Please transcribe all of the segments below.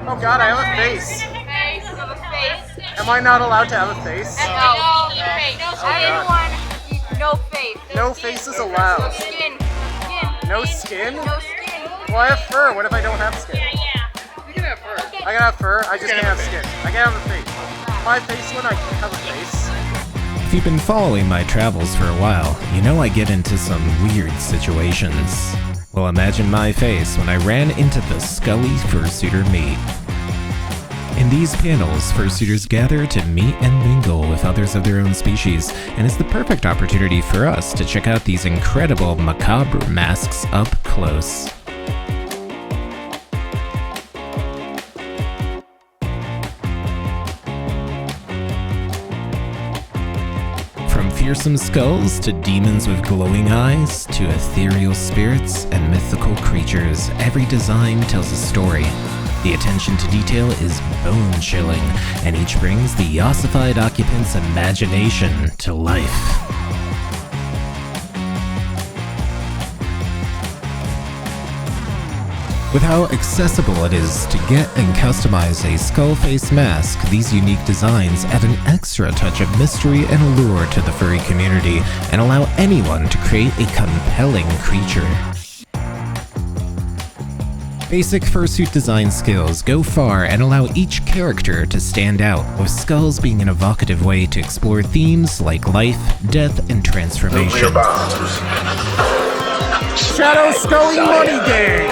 Oh god, I have a face. Am I not allowed to have a face? No. Oh, No face. no face is allowed. Skin. No skin? No skin. Well, I have fur. What if I don't have skin? You can have fur. I can have fur. I just can't have skin. I can have a face. My face when I can't have a face. If you've been following my travels for a while, you know I get into some weird situations. Well, imagine my face when I ran into the Skully fursuiter meet. In these panels, fursuiters gather to meet and mingle with others of their own species, and it's the perfect opportunity for us to check out these incredible macabre masks up close. From fearsome skulls to demons with glowing eyes to ethereal spirits and mythical creatures, every design tells a story. The attention to detail is bone-chilling, and each brings the ossified occupant's imagination to life. With how accessible it is to get and customize a skull face mask, these unique designs add an extra touch of mystery and allure to the furry community and allow anyone to create a compelling creature. Basic fursuit design skills go far and allow each character to stand out, with skulls being an evocative way to explore themes like life, death, and transformation. Shadow Skully Money Gang!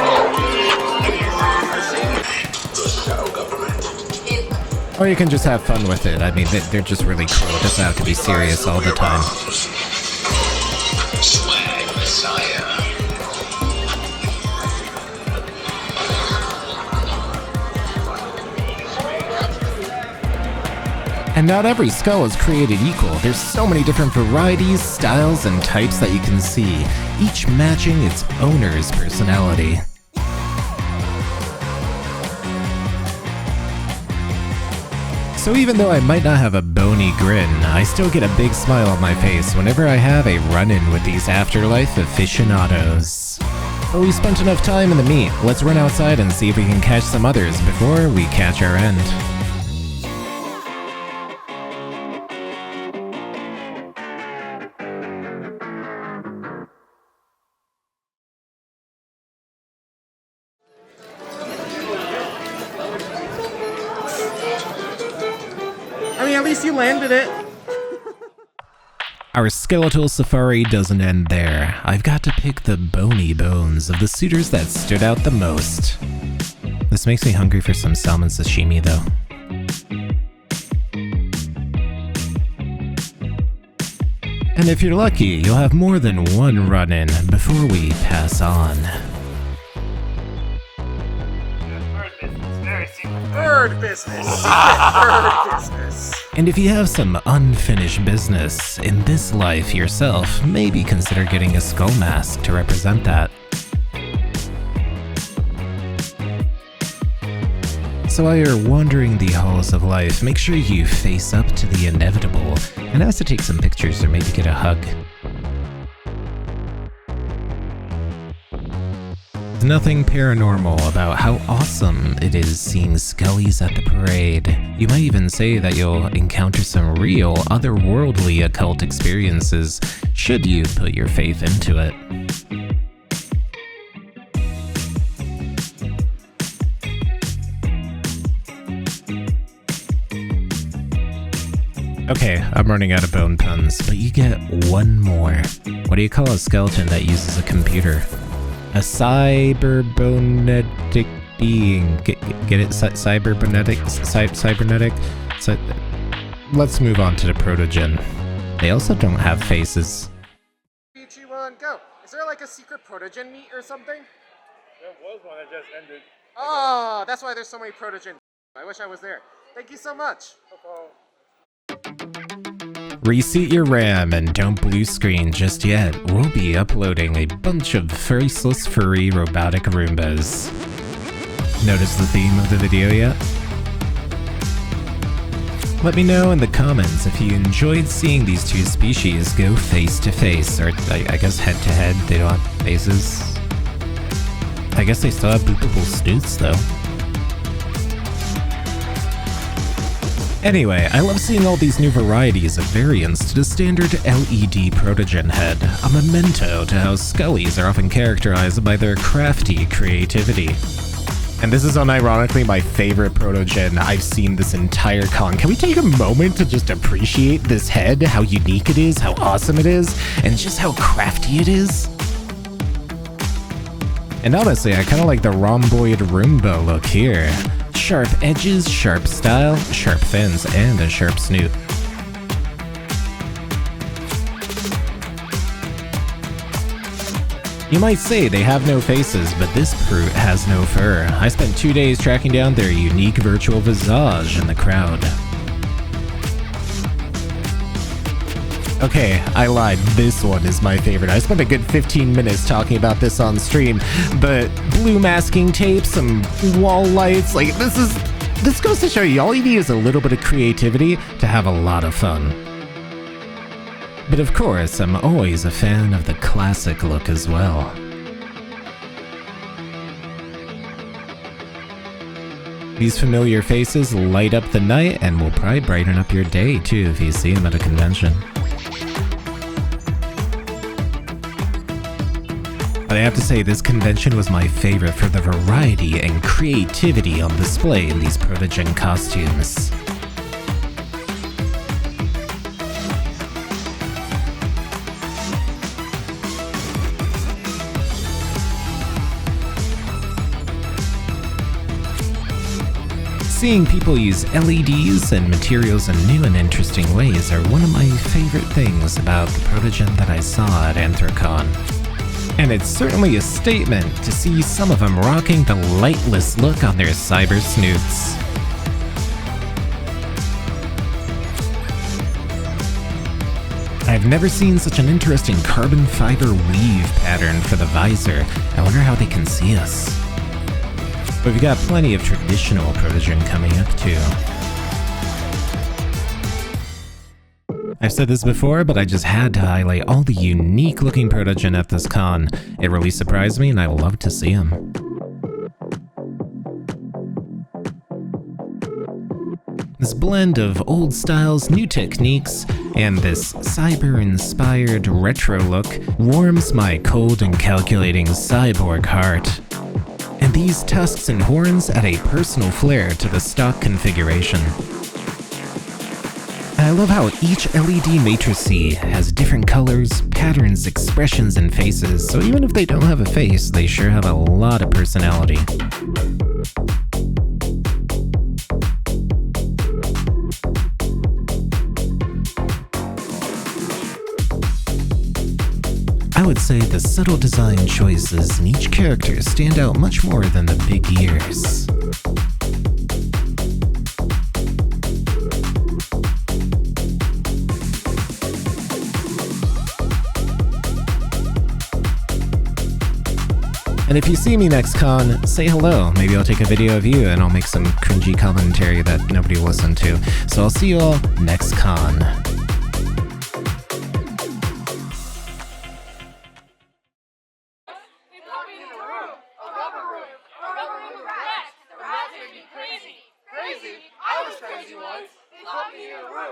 Or you can just have fun with it. I mean, they're just really cool. It doesn't have to be serious all the time. Swag Messiah. And not every skull is created equal. There's so many different varieties, styles, and types that you can see, each matching its owner's personality. So even though I might not have a bony grin, I still get a big smile on my face whenever I have a run-in with these afterlife aficionados. But we spent enough time in the meet, let's run outside and see if we can catch some others before we catch our end. I mean, at least you landed it. Our skeletal safari doesn't end there. I've got to pick the bony bones of the suitors that stood out the most. This makes me hungry for some salmon sashimi though. And if you're lucky, you'll have more than one run-in before we pass on. Bird business. Secret bird business. And if you have some unfinished business in this life yourself, maybe consider getting a skull mask to represent that. So while you're wandering the halls of life, make sure you face up to the inevitable and ask to take some pictures or maybe get a hug. There's nothing paranormal about how awesome it is seeing skullies at the parade. You might even say that you'll encounter some real, otherworldly occult experiences should you put your faith into it. Okay, I'm running out of bone puns, but you get one more. What do you call a skeleton that uses a computer? A cybernetic being. Get it? Cybernetic? Cybernetic? Let's move on to the Protogen. They also don't have faces. 3, 2, 1, go. Is there like a secret Protogen meet or something? There was one that just ended. Oh, that's why there's so many Protogen. I wish I was there. Thank you so much. Reseat your RAM and don't blue screen just yet. We'll be uploading a bunch of faceless furry robotic roombas. Notice the theme of the video yet? Let me know in the comments if you enjoyed seeing these two species go face to face, or I guess head to head. They don't have faces. I guess they still have boopable snoots though. Anyway, I love seeing all these new varieties of variants to the standard LED Protogen head, a memento to how skullies are often characterized by their crafty creativity. And this is unironically my favorite Protogen I've seen this entire con. Can we take a moment to just appreciate this head, how unique it is, how awesome it is, and just how crafty it is? And honestly, I kinda like the rhomboid Roomba look here. Sharp edges, sharp style, sharp fins, and a sharp snoot. You might say they have no faces, but this brute has no fur. I spent 2 days tracking down their unique virtual visage in the crowd. Okay, I lied. This one is my favorite. I spent a good 15 minutes talking about this on stream, but blue masking tape, some wall lights, like this goes to show you, all you need is a little bit of creativity to have a lot of fun. But of course, I'm always a fan of the classic look as well. These familiar faces light up the night and will probably brighten up your day too if you see them at a convention. But I have to say, this convention was my favorite for the variety and creativity on display in these Protogen costumes. Seeing people use LEDs and materials in new and interesting ways are one of my favorite things about the Protogen that I saw at Anthrocon. And it's certainly a statement to see some of them rocking the lightless look on their cyber snoots. I've never seen such an interesting carbon fiber weave pattern for the visor. I wonder how they can see us. But we've got plenty of traditional Protogen coming up too. I've said this before, but I just had to highlight all the unique looking Protogen at this con. It really surprised me and I love to see them. This blend of old styles, new techniques, and this cyber-inspired retro look warms my cold and calculating cyborg heart. And these tusks and horns add a personal flair to the stock configuration. And I love how each LED matrice has different colors, patterns, expressions, and faces, so even if they don't have a face, they sure have a lot of personality. I would say the subtle design choices in each character stand out much more than the big ears. And if you see me next con, say hello. Maybe I'll take a video of you and I'll make some cringy commentary that nobody will listen to. So I'll see you all next con. Crazy! I was crazy once. They locked me in a room.